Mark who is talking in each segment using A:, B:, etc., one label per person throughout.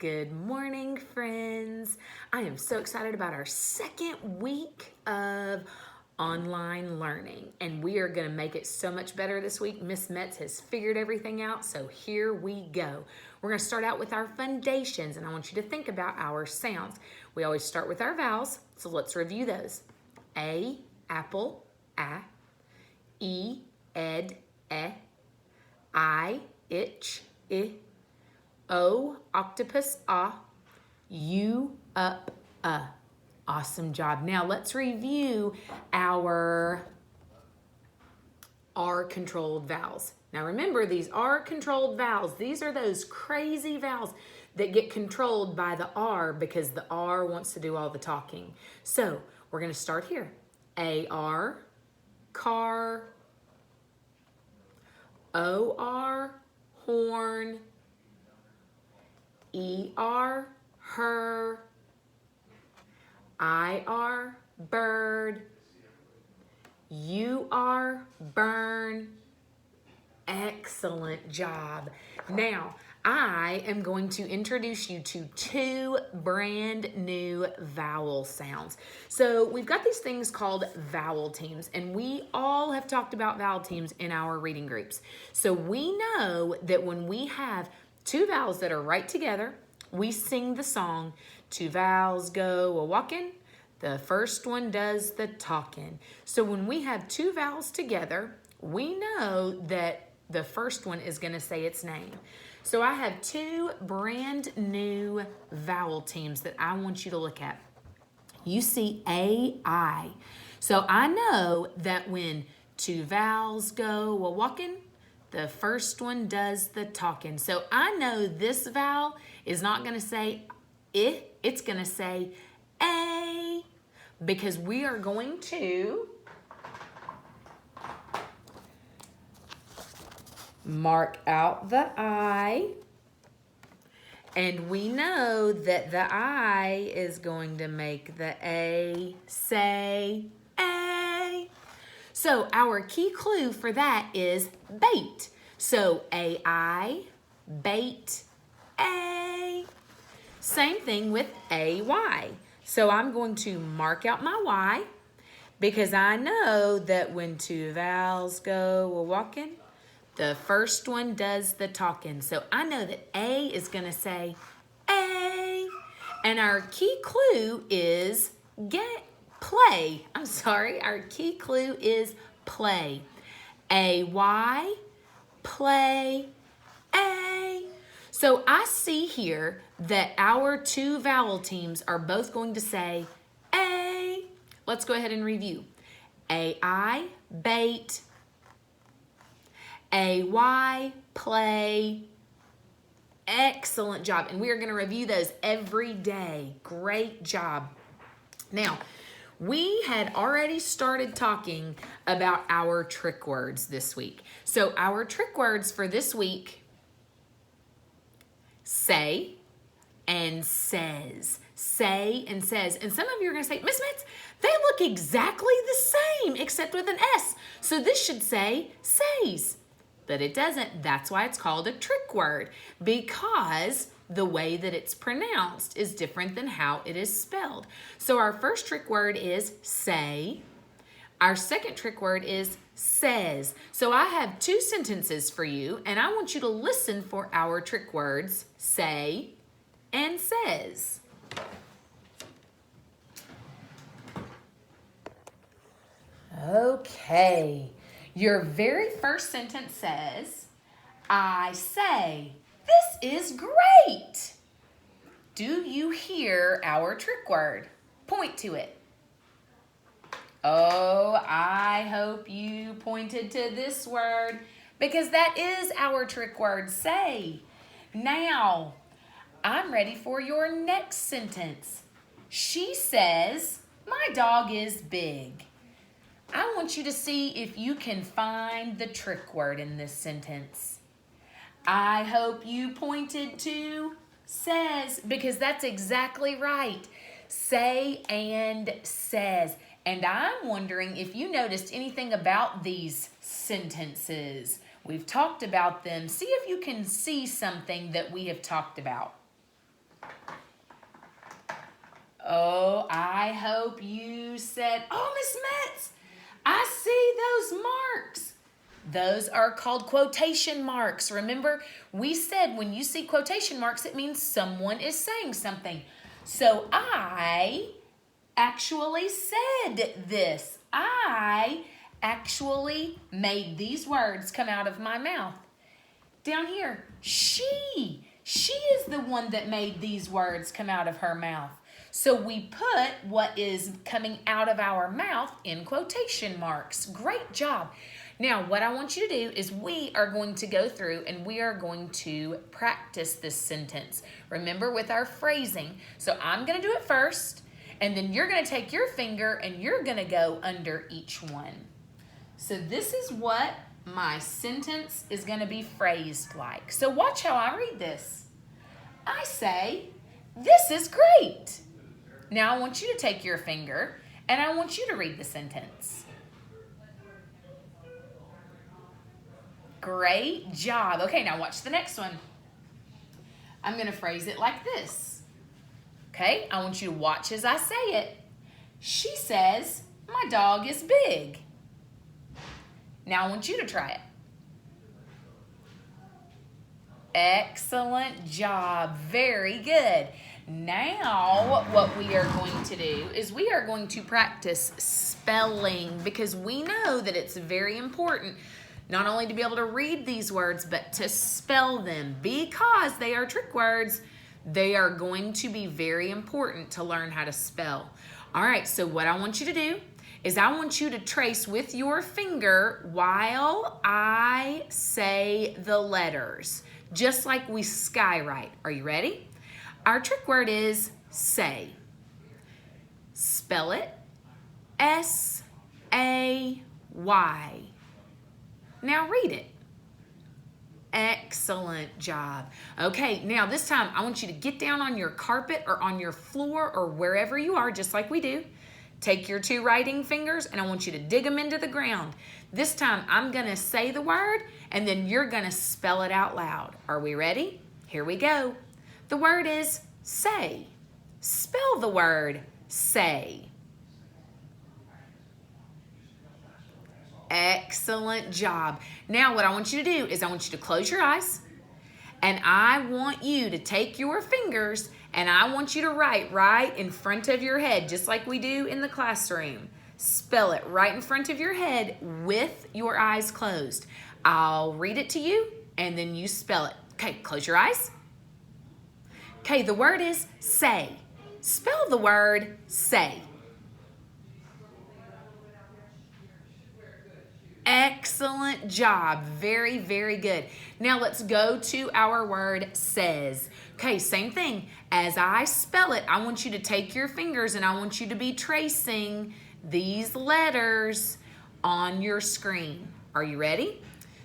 A: Good morning, friends. I am so excited about our second week of online learning, and we are going to make it so much better this week. Miss Metz has figured everything out, so here we go. We're going to start out with our FUNdations, and I want you to think about our sounds. We always start with our vowels, so let's review those. A, apple, a. E, ed, e. I, itch, I. O, octopus, ah. U, up, Awesome job. Now let's review our R-controlled vowels. Now remember, these R-controlled vowels, these are those crazy vowels that get controlled by the R because the R wants to do all the talking. So we're going to start here. A-R, car. O-R, horn. E-R, her. I-R, bird. U-R, burn. Excellent job. Now, I am going to introduce you to two brand new vowel sounds. So we've got these things called vowel teams, and we all have talked about vowel teams in our reading groups. So we know that when we have two vowels that are right together, we sing the song, two vowels go a-walkin', the first one does the talkin'. So when we have two vowels together, we know that the first one is going to say its name. So I have two brand new vowel teams that I want you to look at. You see A-I. So I know that when two vowels go a-walkin', the first one does the talking. So I know this vowel is not going to say I, it's going to say A, because we are going to mark out the I, and we know that the I is going to make the A say A. So our key clue for that is bait. So A-I, bait, A. Same thing with A-Y. So I'm going to mark out my Y because I know that when two vowels go a-walkin', the first one does the talking. So I know that A is going to say A. And our key clue is play. Our key clue is play. A-Y, play, A. So I see here that our two vowel teams are both going to say A. Let's go ahead and review. A-I, bait. A-Y, play. Excellent job. And we are going to review those every day. Great job. Now, we had already started talking about our trick words this week. So our trick words for this week, say and says. Say and says. And some of you are going to say, Miss Mitz, they look exactly the same except with an S. So this should say says. But it doesn't. That's why it's called a trick word, because the way that it's pronounced is different than how it is spelled. So our first trick word is say. Our second trick word is says. So I have two sentences for you, and I want you to listen for our trick words, say and says. Okay. Your very first sentence says, I say, this is great. Do you hear our trick word? Point to it. Oh, I hope you pointed to this word because that is our trick word, say. Now, I'm ready for your next sentence. She says, my dog is big. I want you to see if you can find the trick word in this sentence. I hope you pointed to says, because that's exactly right. Say and says. And I'm wondering if you noticed anything about these sentences. We've talked about them. See if you can see something that we have talked about. Oh, I hope you said, oh, Miss Metz, I see those marks. Those are called quotation marks. Remember, we said when you see quotation marks, it means someone is saying something. So I actually said this. I actually made these words come out of my mouth. Down here, she is the one that made these words come out of her mouth. So we put what is coming out of our mouth in quotation marks. Great job. Now, what I want you to do is we are going to go through and we are going to practice this sentence. Remember, with our phrasing. So I'm going to do it first, and then you're going to take your finger and you're going to go under each one. So this is what my sentence is going to be phrased like. So watch how I read this. I say, this is great. Now I want you to take your finger and I want you to read the sentence. Great job. Okay, now watch the next one. I'm going to phrase it like this. Okay, I want you to watch as I say it. She says, my dog is big. Now I want you to try it. Excellent job. Very good. Now what we are going to do is we are going to practice spelling, because we know that it's very important not only to be able to read these words, but to spell them. Because they are trick words, they are going to be very important to learn how to spell. All right, so what I want you to do is I want you to trace with your finger while I say the letters, just like we skywrite. Are you ready? Our trick word is say. Spell it S-A-Y. Now read it. Excellent job. Okay, now this time I want you to get down on your carpet or on your floor or wherever you are, just like we do. Take your two writing fingers and I want you to dig them into the ground. This time I'm going to say the word and then you're going to spell it out loud. Are we ready? Here we go. The word is say. Spell the word say. Excellent job. Now what I want you to do is I want you to close your eyes and I want you to take your fingers and I want you to write right in front of your head, just like we do in the classroom. Spell it right in front of your head with your eyes closed. I'll read it to you and then you spell it. Okay, close your eyes. Okay, the word is say. Spell the word say. Excellent job. Very, very good. Now let's go to our word says. Okay, same thing. As I spell it, I want you to take your fingers and I want you to be tracing these letters on your screen. Are you ready?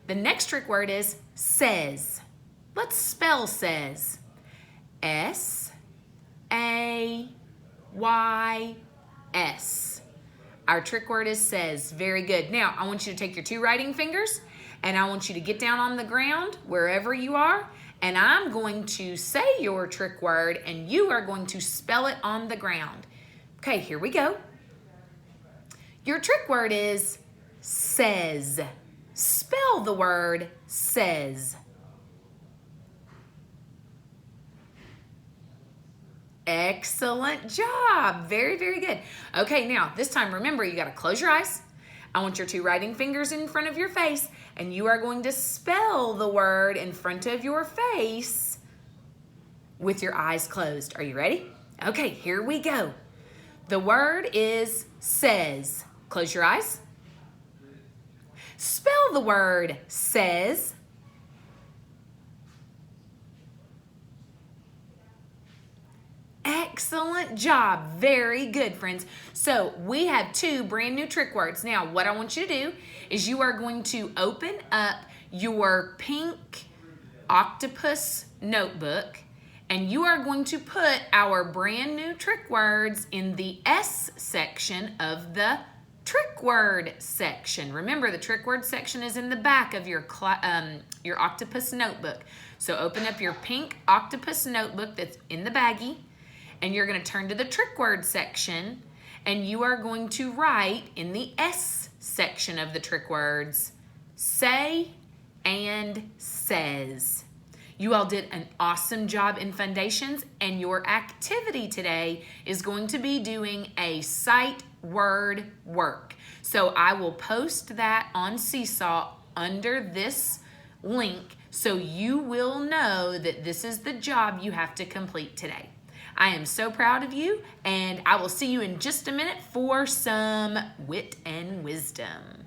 A: The next trick word is says. Let's spell says. S-A-Y-S. Our trick word is says. Very good. Now, I want you to take your two writing fingers and I want you to get down on the ground wherever you are, and I'm going to say your trick word and you are going to spell it on the ground. Okay, here we go. Your trick word is says. Spell the word says. Excellent job. Very, very good. Okay, now this time, remember, you got to close your eyes. I want your two writing fingers in front of your face, and you are going to spell the word in front of your face with your eyes closed. Are you ready? Okay, here we go. The word is says. Close your eyes. Spell the word says. Excellent job. Very good, friends. So we have two brand new trick words. Now, what I want you to do is you are going to open up your pink octopus notebook and you are going to put our brand new trick words in the S section of the trick word section. Remember, the trick word section is in the back of your octopus notebook. So open up your pink octopus notebook that's in the baggie. and you're going to turn to the trick word section, and you are going to write in the S section of the trick words, say and says. You all did an awesome job in FUNdations, and your activity today is going to be doing a sight word work. So I will post that on Seesaw under this link so you will know that this is the job you have to complete today. I am so proud of you, and I will see you in just a minute for some wit and wisdom.